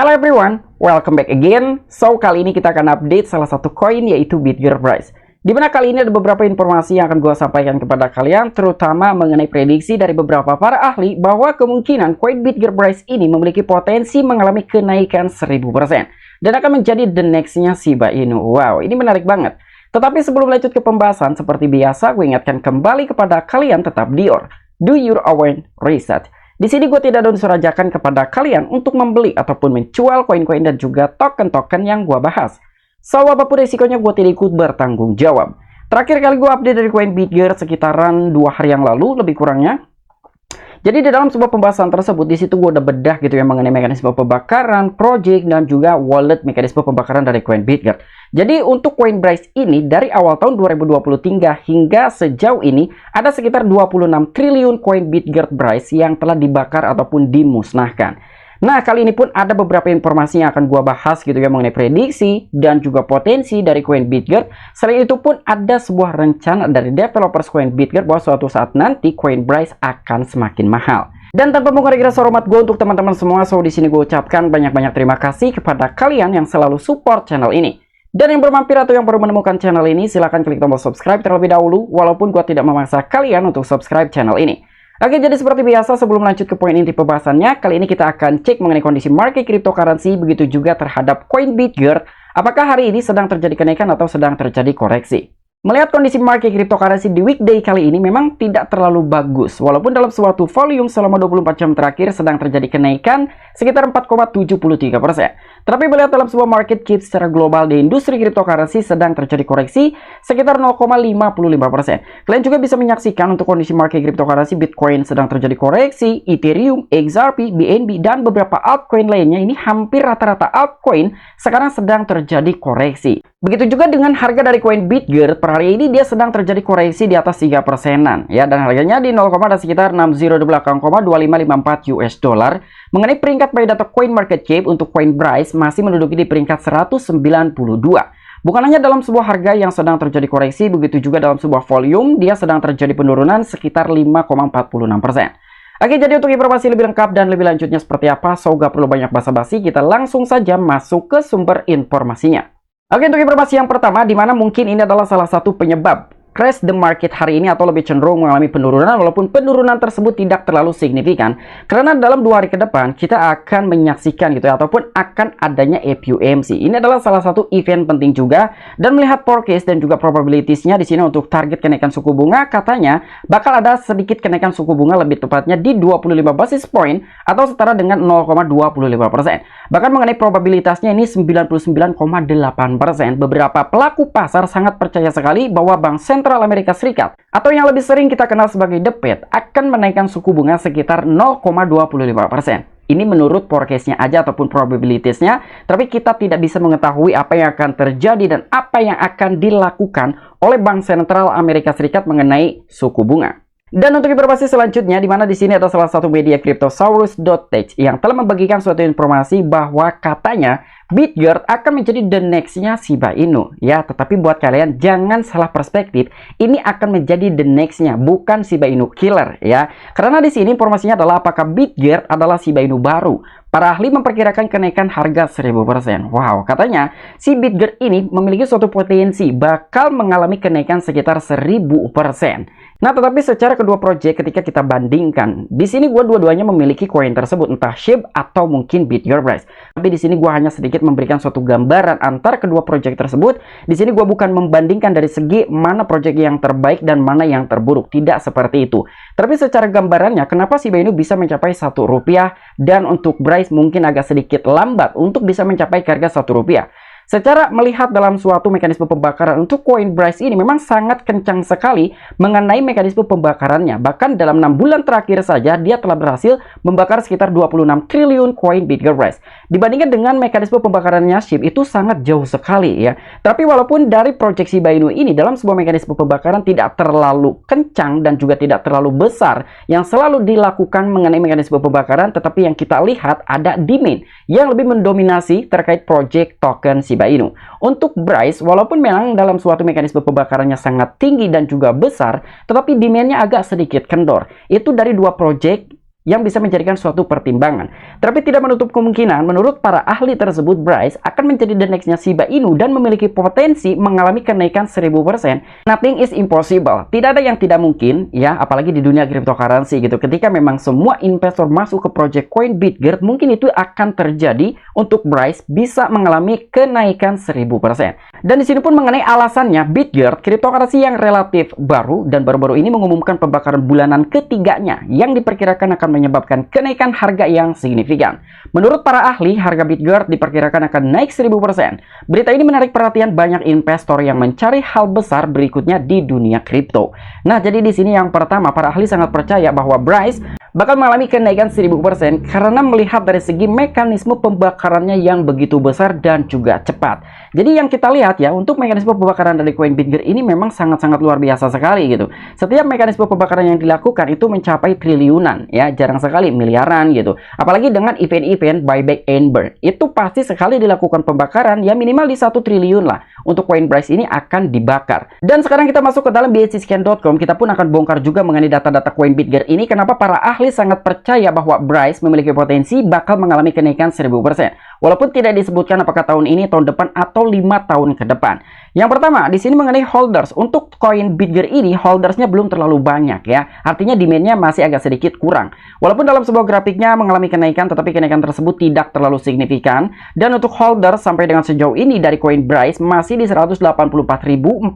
Hello everyone, welcome back again. So, kali ini kita akan update salah satu koin yaitu BitGearBrice. Dimana kali ini ada beberapa informasi yang akan gue sampaikan kepada kalian, terutama mengenai prediksi dari beberapa para ahli bahwa kemungkinan koin BitGearBrice ini memiliki potensi mengalami kenaikan 1000% dan akan menjadi the next-nya Shiba Inu. Wow, ini menarik banget. Tetapi sebelum lanjut ke pembahasan, seperti biasa gue ingatkan kembali kepada kalian tetap do your own research. Di sini gue tidak ada unsur ajakan kepada kalian untuk membeli ataupun menjual koin-koin dan juga token-token yang gue bahas. So, apapun resikonya gue tidak ikut bertanggung jawab. Terakhir kali gue update dari koin BitGear sekitaran 2 hari yang lalu, lebih kurangnya. Jadi di dalam sebuah pembahasan tersebut, di situ gue udah bedah gitu ya mengenai mekanisme pembakaran, project, dan juga wallet mekanisme pembakaran dari koin BitGear. Jadi untuk koin Bryce ini dari awal tahun 2023 hingga sejauh ini ada sekitar 26 triliun koin BitGearBrice yang telah dibakar ataupun dimusnahkan. Nah, kali ini pun ada beberapa informasi yang akan gua bahas gitu ya mengenai prediksi dan juga potensi dari koin BitGear. Selain itu pun ada sebuah rencana dari developers koin BitGear bahwa suatu saat nanti koin Bryce akan semakin mahal. Dan tanpa mengurangi rasa hormat gue untuk teman-teman semua, so di sini gue ucapkan banyak-banyak terima kasih kepada kalian yang selalu support channel ini. Dan yang bermampir atau yang baru menemukan channel ini, silahkan klik tombol subscribe terlebih dahulu, walaupun gue tidak memaksa kalian untuk subscribe channel ini. Oke, jadi seperti biasa sebelum lanjut ke poin inti pembahasannya, kali ini kita akan cek mengenai kondisi market cryptocurrency, begitu juga terhadap koin BitGear. Apakah hari ini sedang terjadi kenaikan atau sedang terjadi koreksi? Melihat kondisi market cryptocurrency di weekday kali ini memang tidak terlalu bagus. Walaupun dalam suatu volume selama 24 jam terakhir sedang terjadi kenaikan sekitar 4,73%. Tapi melihat dalam sebuah market cap secara global di industri cryptocurrency sedang terjadi koreksi sekitar 0,55%. Kalian juga bisa menyaksikan untuk kondisi market cryptocurrency Bitcoin sedang terjadi koreksi, Ethereum, XRP, BNB, dan beberapa altcoin lainnya. Ini hampir rata-rata altcoin sekarang sedang terjadi koreksi. Begitu juga dengan harga dari koin BitGear, per hari ini dia sedang terjadi koreksi di atas 3%-an ya, dan harganya di 0, ada sekitar 60 di belakang, 2554 US dollar. Mengenai peringkat by data coin market cap untuk koin Bryce masih menduduki di peringkat 192. Bukan hanya dalam sebuah harga yang sedang terjadi koreksi, begitu juga dalam sebuah volume dia sedang terjadi penurunan sekitar 5,46%. Oke, jadi untuk informasi lebih lengkap dan lebih lanjutnya seperti apa, so gak perlu banyak basa-basi, kita langsung saja masuk ke sumber informasinya. Oke, untuk informasi yang pertama, di mana mungkin ini adalah salah satu penyebab crash the market hari ini atau lebih cenderung mengalami penurunan, walaupun penurunan tersebut tidak terlalu signifikan. Karena dalam 2 hari ke depan kita akan menyaksikan gitu ya, ataupun akan adanya FOMC. Ini adalah salah satu event penting juga, dan melihat forecast dan juga probabilitiesnya di sini untuk target kenaikan suku bunga, katanya bakal ada sedikit kenaikan suku bunga, lebih tepatnya di 25 basis point atau setara dengan 0,25%. Bahkan mengenai probabilitasnya ini 99,8%. Beberapa pelaku pasar sangat percaya sekali bahwa Bank Sentral Amerika Serikat atau yang lebih sering kita kenal sebagai The Fed akan menaikkan suku bunga sekitar 0,25%. Ini menurut forecast-nya aja ataupun probabilitasnya, tapi kita tidak bisa mengetahui apa yang akan terjadi dan apa yang akan dilakukan oleh Bank Sentral Amerika Serikat mengenai suku bunga. Dan untuk informasi selanjutnya, di mana di sini ada salah satu media Cryptosaurus.tech yang telah membagikan suatu informasi bahwa katanya BitGear akan menjadi the next-nya Shiba Inu. Ya, tetapi buat kalian jangan salah perspektif. Ini akan menjadi the next-nya, bukan Shiba Inu killer ya. Karena di sini informasinya adalah apakah BitGear adalah Shiba Inu baru. Para ahli memperkirakan kenaikan harga 1000%. Wow, katanya si BitGear ini memiliki suatu potensi bakal mengalami kenaikan sekitar 1000%. Nah, tetapi secara kedua project ketika kita bandingkan, di sini gue dua-duanya memiliki koin tersebut, entah SHIB atau mungkin BitGearBrice. Tapi di sini gue hanya sedikit memberikan suatu gambaran antar kedua project tersebut. Di sini gue bukan membandingkan dari segi mana project yang terbaik dan mana yang terburuk, tidak seperti itu. Tapi secara gambarannya, kenapa Shiba Inu bisa mencapai Rp1 dan untuk Bryce mungkin agak sedikit lambat untuk bisa mencapai harga Rp1. Secara melihat dalam suatu mekanisme pembakaran untuk koin Bryce ini memang sangat kencang sekali mengenai mekanisme pembakarannya. Bahkan dalam 6 bulan terakhir saja dia telah berhasil membakar sekitar 26 triliun koin BitGearBrice. Dibandingkan dengan mekanisme pembakarannya SHIB itu sangat jauh sekali ya. Tapi walaupun dari proyeksi Shiba Inu ini dalam sebuah mekanisme pembakaran tidak terlalu kencang dan juga tidak terlalu besar yang selalu dilakukan mengenai mekanisme pembakaran, tetapi yang kita lihat ada demand yang lebih mendominasi terkait project token Shiba Inu. Untuk Bryce, walaupun memang dalam suatu mekanisme pembakarannya sangat tinggi dan juga besar, tetapi demand-nya agak sedikit kendor. Itu dari dua project yang bisa menjadikan suatu pertimbangan. Tapi tidak menutup kemungkinan menurut para ahli tersebut Bryce akan menjadi the next-nya Shiba Inu dan memiliki potensi mengalami kenaikan 1000%. Nothing is impossible. Tidak ada yang tidak mungkin ya, apalagi di dunia cryptocurrency gitu. Ketika memang semua investor masuk ke project coin Bitgert, mungkin itu akan terjadi untuk Bryce bisa mengalami kenaikan 1000%. Dan di sini pun mengenai alasannya, Bitgert cryptocurrency yang relatif baru dan baru-baru ini mengumumkan pembakaran bulanan ketiganya yang diperkirakan akan menyebabkan kenaikan harga yang signifikan. Menurut para ahli, harga Bitgert diperkirakan akan naik 1000%. Berita ini menarik perhatian banyak investor yang mencari hal besar berikutnya di dunia kripto. Nah, jadi di sini yang pertama, para ahli sangat percaya bahwa Bryce bakal mengalami kenaikan 1000% karena melihat dari segi mekanisme pembakarannya yang begitu besar dan juga cepat. Jadi yang kita lihat ya, untuk mekanisme pembakaran dari koin Bitgert ini memang sangat-sangat luar biasa sekali gitu. Setiap mekanisme pembakaran yang dilakukan itu mencapai triliunan ya, jarang sekali miliaran gitu. Apalagi dengan event-event buyback and burn. Itu pasti sekali dilakukan pembakaran ya minimal di 1 triliun lah untuk koin Bryce ini akan dibakar. Dan sekarang kita masuk ke dalam bhcscan.com, kita pun akan bongkar juga mengenai data-data koin Bitgert ini. Kenapa para ahli sangat percaya bahwa Bryce memiliki potensi bakal mengalami kenaikan 1000%. Walaupun tidak disebutkan apakah tahun ini, tahun depan, atau 5 tahun ke depan. Yang pertama, di sini mengenai holders. Untuk koin Bitgert ini, holdersnya belum terlalu banyak ya. Artinya demand-nya masih agak sedikit kurang. Walaupun dalam sebuah grafiknya mengalami kenaikan, tetapi kenaikan tersebut tidak terlalu signifikan. Dan untuk holders sampai dengan sejauh ini dari koin Bryce masih di 184.423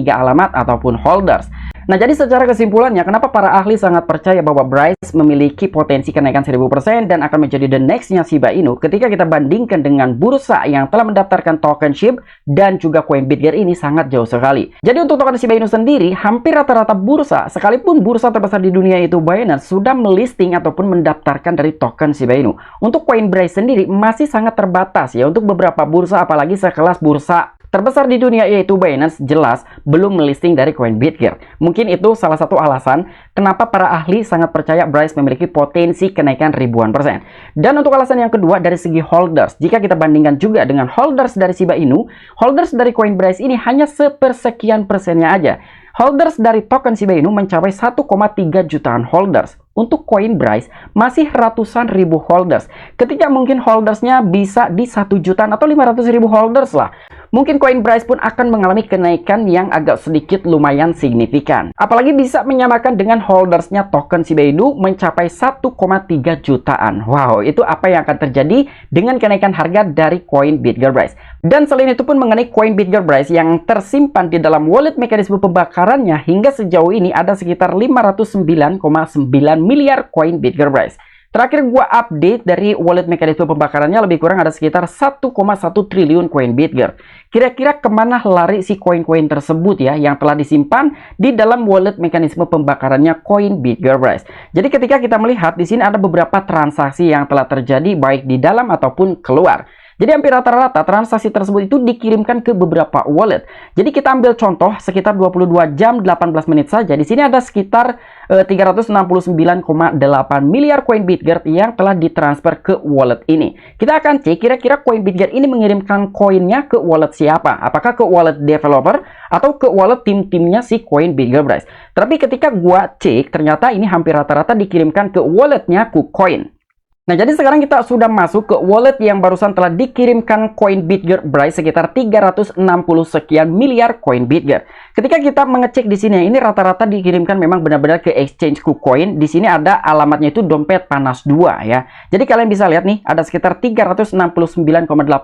alamat ataupun holders. Nah, jadi secara kesimpulannya, kenapa para ahli sangat percaya bahwa Bryce memiliki potensi kenaikan 1000% dan akan menjadi the next-nya Shiba Inu ketika kita bandingkan dengan bursa yang telah mendaftarkan token SHIB dan juga koin Bitgert ini sangat jauh sekali. Jadi untuk token Shiba Inu sendiri, hampir rata-rata bursa, sekalipun bursa terbesar di dunia itu Binance, sudah melisting ataupun mendaftarkan dari token Shiba Inu. Untuk koin Bryce sendiri masih sangat terbatas ya, untuk beberapa bursa, apalagi sekelas bursa terbesar di dunia yaitu Binance jelas belum melisting dari koin Bitgert. Mungkin itu salah satu alasan kenapa para ahli sangat percaya Bryce memiliki potensi kenaikan ribuan persen. Dan untuk alasan yang kedua dari segi holders, jika kita bandingkan juga dengan holders dari Shiba Inu, holders dari koin Bryce ini hanya sepersekian persennya aja. Holders dari token Shiba Inu mencapai 1,3 jutaan holders. Untuk koin Bryce masih ratusan ribu holders. Ketika mungkin holdersnya bisa di 1 jutaan atau 500.000 holders lah, mungkin koin Bryce pun akan mengalami kenaikan yang agak sedikit lumayan signifikan. Apalagi bisa menyamakan dengan holdersnya token Shiba Inu mencapai 1,3 jutaan. Wow, itu apa yang akan terjadi dengan kenaikan harga dari koin Bitgert Bryce. Dan selain itu pun mengenai koin Bitgert Bryce yang tersimpan di dalam wallet mekanisme pembakarannya hingga sejauh ini ada sekitar 509,9 miliar koin Bitgert Bryce. Terakhir gua update dari wallet mekanisme pembakarannya lebih kurang ada sekitar 1,1 triliun koin Bitgert. Kira-kira kemana lari si koin-koin tersebut ya yang telah disimpan di dalam wallet mekanisme pembakarannya koin Bitgert Bryce. Jadi ketika kita melihat di sini ada beberapa transaksi yang telah terjadi baik di dalam ataupun keluar. Jadi hampir rata-rata transaksi tersebut itu dikirimkan ke beberapa wallet. Jadi kita ambil contoh sekitar 22 jam 18 menit saja. Di sini ada sekitar 369,8 miliar koin Bitgert yang telah ditransfer ke wallet ini. Kita akan cek kira-kira koin Bitgert ini mengirimkan koinnya ke wallet siapa? Apakah ke wallet developer atau ke wallet tim-timnya si koin Bitgert Bryce? Tapi ketika gua cek ternyata ini hampir rata-rata dikirimkan ke walletnya KuCoin. Nah, jadi sekarang kita sudah masuk ke wallet yang barusan telah dikirimkan koin Bitgert Bryce sekitar 360 sekian miliar koin Bitgert. Ketika kita mengecek di sini, ini rata-rata dikirimkan memang benar-benar ke exchange KuCoin. Di sini ada alamatnya itu dompet panas 2 ya. Jadi kalian bisa lihat nih, ada sekitar 369,8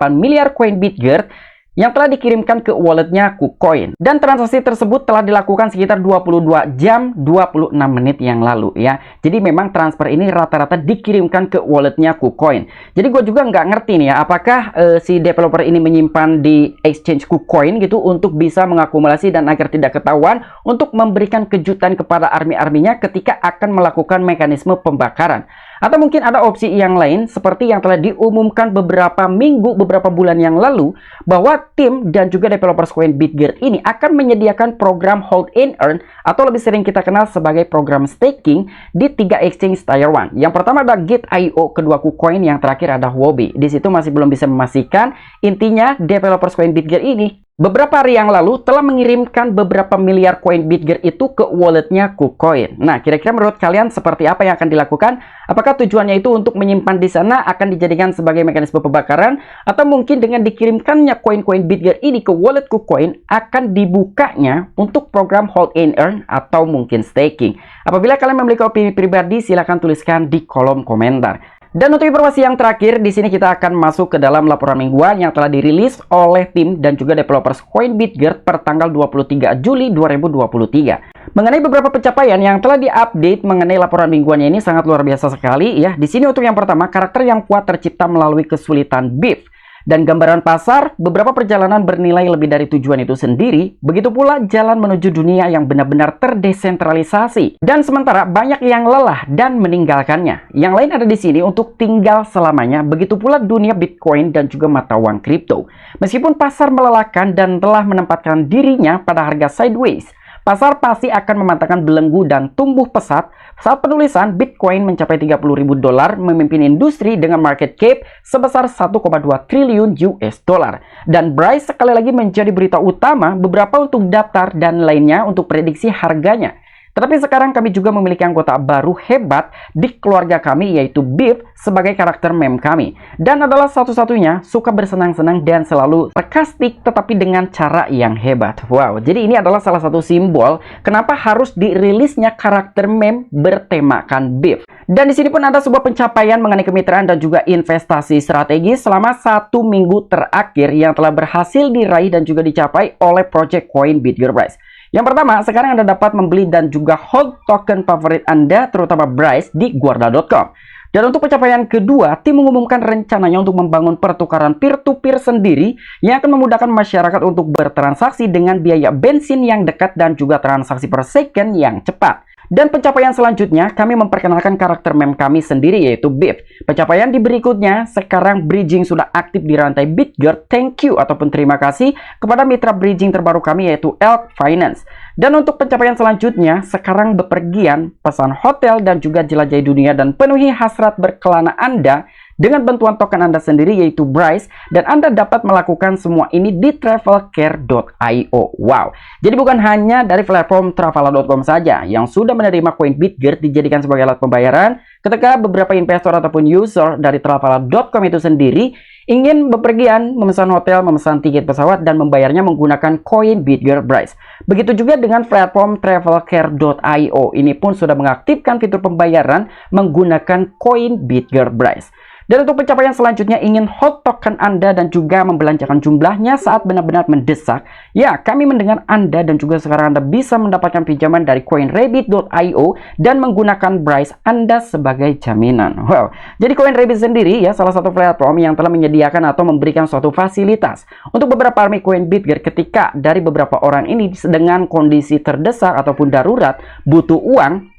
miliar koin Bitgert yang telah dikirimkan ke walletnya KuCoin. Dan transaksi tersebut telah dilakukan sekitar 22 jam 26 menit yang lalu ya. Jadi memang transfer ini rata-rata dikirimkan ke walletnya KuCoin. Jadi gue juga nggak ngerti nih ya, apakah si developer ini menyimpan di exchange KuCoin gitu untuk bisa mengakumulasi dan agar tidak ketahuan untuk memberikan kejutan kepada army-arminya ketika akan melakukan mekanisme pembakaran. Atau mungkin ada opsi yang lain seperti yang telah diumumkan beberapa minggu, beberapa bulan yang lalu bahwa tim dan juga developers koin Bitgert ini akan menyediakan program hold and earn atau lebih sering kita kenal sebagai program staking di 3 exchange tier 1. Yang pertama ada Gate.io, kedua KuCoin, yang terakhir ada Huobi. Di situ masih belum bisa memastikan. Intinya developers koin Bitgert ini beberapa hari yang lalu telah mengirimkan beberapa miliar koin Bitger itu ke walletnya KuCoin. Nah, kira-kira menurut kalian seperti apa yang akan dilakukan? Apakah tujuannya itu untuk menyimpan di sana akan dijadikan sebagai mekanisme pembakaran? Atau mungkin dengan dikirimkannya koin-koin Bitger ini ke wallet KuCoin akan dibukanya untuk program hold and earn atau mungkin staking? Apabila kalian memiliki opini pribadi, silahkan tuliskan di kolom komentar. Dan untuk informasi yang terakhir, di sini kita akan masuk ke dalam laporan mingguan yang telah dirilis oleh tim dan juga developers Coin Bitger per tanggal 23 Juli 2023. Mengenai beberapa pencapaian yang telah diupdate mengenai laporan mingguannya ini sangat luar biasa sekali ya. Di sini untuk yang pertama, karakter yang kuat tercipta melalui kesulitan beef. Dan gambaran pasar, beberapa perjalanan bernilai lebih dari tujuan itu sendiri, begitu pula jalan menuju dunia yang benar-benar terdesentralisasi. Dan sementara banyak yang lelah dan meninggalkannya. Yang lain ada di sini untuk tinggal selamanya, begitu pula dunia Bitcoin dan juga mata uang kripto. Meskipun pasar melelahkan dan telah menempatkan dirinya pada harga sideways, pasar pasti akan memantapkan belenggu dan tumbuh pesat saat penulisan Bitcoin mencapai $30.000 memimpin industri dengan market cap sebesar 1,2 triliun US dollar. Dan Bryce sekali lagi menjadi berita utama, beberapa untuk daftar dan lainnya untuk prediksi harganya. Tetapi sekarang kami juga memiliki anggota baru hebat di keluarga kami, yaitu Beef sebagai karakter meme kami. Dan adalah satu-satunya suka bersenang-senang dan selalu sarkastik tetapi dengan cara yang hebat. Wow, jadi ini adalah salah satu simbol kenapa harus dirilisnya karakter meme bertemakan Beef. Dan di sini pun ada sebuah pencapaian mengenai kemitraan dan juga investasi strategis selama 1 minggu terakhir yang telah berhasil diraih dan juga dicapai oleh Project Coin Bitger Bryce. Yang pertama, sekarang Anda dapat membeli dan juga hold token favorit Anda, terutama Bryce, di guarda.com. Dan untuk pencapaian kedua, tim mengumumkan rencananya untuk membangun pertukaran peer-to-peer sendiri yang akan memudahkan masyarakat untuk bertransaksi dengan biaya bensin yang dekat dan juga transaksi per second yang cepat. Dan pencapaian selanjutnya, kami memperkenalkan karakter meme kami sendiri, yaitu Beef. Pencapaian di berikutnya, sekarang bridging sudah aktif di rantai Bitger. Thank you ataupun terima kasih kepada mitra bridging terbaru kami, yaitu Elk Finance. Dan untuk pencapaian selanjutnya, sekarang bepergian, pesan hotel dan juga jelajahi dunia dan penuhi hasrat berkelana Anda dengan bantuan token Anda sendiri, yaitu Bryce, dan Anda dapat melakukan semua ini di travelcare.io. Wow, jadi bukan hanya dari platform travala.com saja yang sudah menerima koin Bitger dijadikan sebagai alat pembayaran, ketika beberapa investor ataupun user dari travala.com itu sendiri ingin bepergian, memesan hotel, memesan tiket pesawat, dan membayarnya menggunakan koin Bitger Bryce. Begitu juga dengan platform travelcare.io, ini pun sudah mengaktifkan fitur pembayaran menggunakan koin Bitger Bryce. Dan untuk pencapaian selanjutnya, ingin hold token Anda dan juga membelanjakan jumlahnya saat benar-benar mendesak. Ya, kami mendengar Anda dan juga sekarang Anda bisa mendapatkan pinjaman dari CoinRabbit.io dan menggunakan Bryce Anda sebagai jaminan. Wow, jadi CoinRabbit sendiri ya salah satu platform yang telah menyediakan atau memberikan suatu fasilitas untuk beberapa army coin Bitger ketika dari beberapa orang ini dengan kondisi terdesak ataupun darurat butuh uang.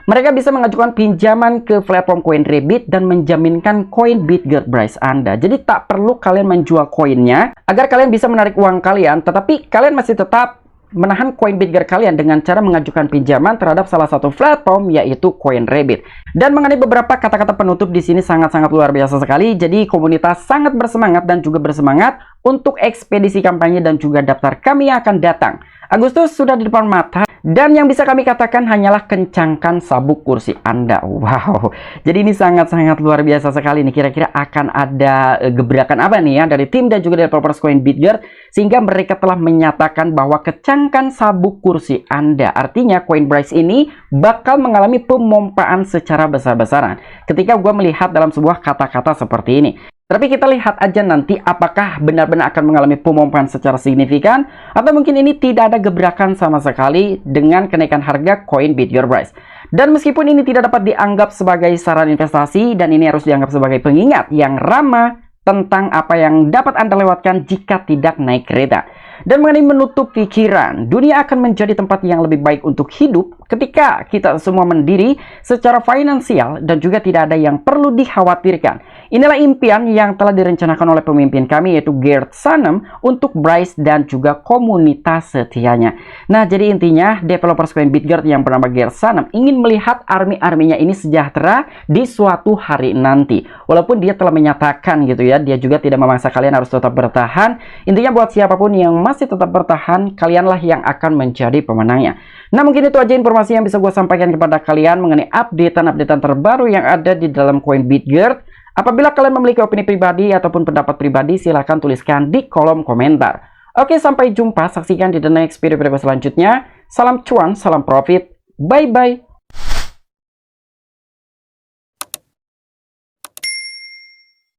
Mereka bisa mengajukan pinjaman ke platform CoinRabbit dan menjaminkan koin Bitger Bryce Anda. Jadi tak perlu kalian menjual koinnya agar kalian bisa menarik uang kalian, tetapi kalian masih tetap menahan koin Bitger kalian dengan cara mengajukan pinjaman terhadap salah satu platform, yaitu CoinRabbit. Dan mengenai beberapa kata-kata penutup di sini sangat-sangat luar biasa sekali. Jadi komunitas sangat bersemangat dan juga bersemangat untuk ekspedisi kampanye dan juga daftar kami yang akan datang. Agustus sudah di depan mata. Dan yang bisa kami katakan hanyalah kencangkan sabuk kursi Anda. Wow, jadi ini sangat-sangat luar biasa sekali nih. Kira-kira akan ada gebrakan apa nih ya dari tim dan juga developers Coin Bitger, sehingga mereka telah menyatakan bahwa kencangkan sabuk kursi Anda. Artinya Coin Bryce ini bakal mengalami pemompaan secara besar-besaran ketika gue melihat dalam sebuah kata-kata seperti ini. Tapi kita lihat aja nanti apakah benar-benar akan mengalami pemompaan secara signifikan atau mungkin ini tidak ada gebrakan sama sekali dengan kenaikan harga koin Bitger Bryce. Dan meskipun ini tidak dapat dianggap sebagai saran investasi dan ini harus dianggap sebagai pengingat yang ramah tentang apa yang dapat Anda lewatkan jika tidak naik kereta. Dan mengenai menutup pikiran, dunia akan menjadi tempat yang lebih baik untuk hidup ketika kita semua mandiri secara finansial dan juga tidak ada yang perlu dikhawatirkan. Inilah impian yang telah direncanakan oleh pemimpin kami, yaitu Gareth Sanem, untuk Bryce dan juga komunitas setianya. Nah, jadi intinya developer Coinbase Bitgert yang bernama Gareth Sanem ingin melihat army-arminya ini sejahtera di suatu hari nanti. Walaupun dia telah menyatakan gitu ya, dia juga tidak memaksa kalian harus tetap bertahan. Intinya buat siapapun yang masih tetap bertahan, kalianlah yang akan menjadi pemenangnya. Nah, mungkin itu aja informasi yang bisa gue sampaikan kepada kalian mengenai updatean terbaru yang ada di dalam Coinbase Bitgert. Apabila kalian memiliki opini pribadi ataupun pendapat pribadi, silahkan tuliskan di kolom komentar. Oke, sampai jumpa. Saksikan di the next video selanjutnya. Salam cuan, salam profit. Bye-bye.